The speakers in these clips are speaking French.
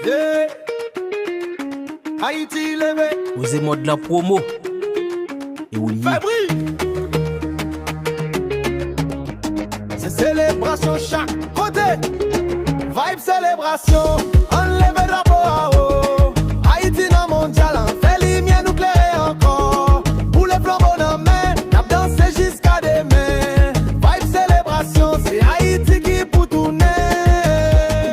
Yeah. Haïti levé. Vous êtes mode la promo. Et vous Fabri. C'est célébration chaque côté. Vibe célébration. Enlève drapeau à haut. Haïti dans mondial. En fait lumière nucléaire encore. Pour les flambeaux dans main. N'a dansé jusqu'à demain. Vibe célébration. C'est Haïti qui pour tourner.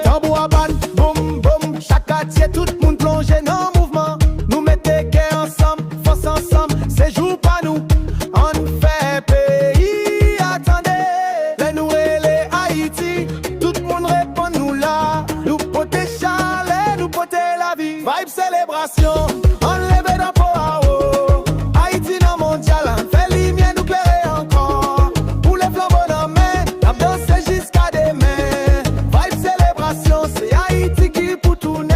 Tambour à ban. Boum boum. Chaque quartier tout le monde plongé dans le mouvement. Nous mettez guerre ensemble. Force ensemble. C'est jour pas nous. On fait pays. Attendez. Les nous et les Haïti. Tout le monde répond nous là. Nous poter chalet. Nous poter la vie. Vibe célébration. Enlève drapeau à haut. Haïti dans mondial. On fait lumière nucléaire encore. Pour les flambeaux dans main. La danse jusqu'à demain. Vibe célébration. C'est Haïti qui pour tourner.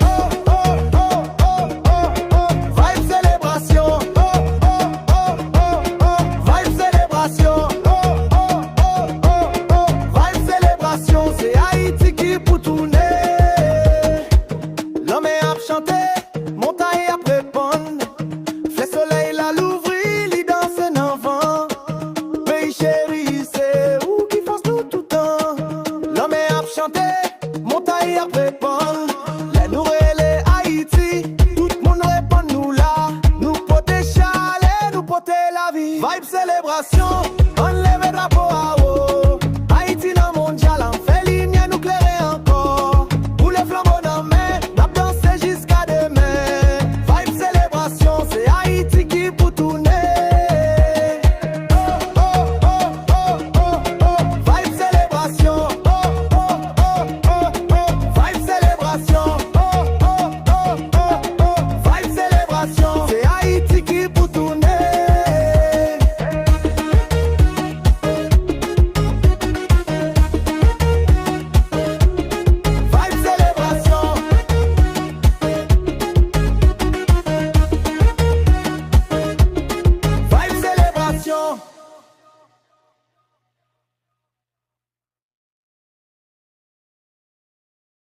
Oh oh oh oh oh oh. Vibe célébration. Oh oh oh oh oh. Vibe célébration. Oh oh oh oh oh. Vibe célébration. C'est Haïti qui pour tourner. L'homme est à chanter, montagne à répondre. Flè soleil la l'ouvri, li danse dans vent. Pays chéri, c'est où qui force nous tout temps. L'homme est à chanter, montagne à répondre. Les nous les Haïti, tout le monde répond nous là. Nous poter chalet, nous poter la vie. Vibe célébration, enlève drapeau à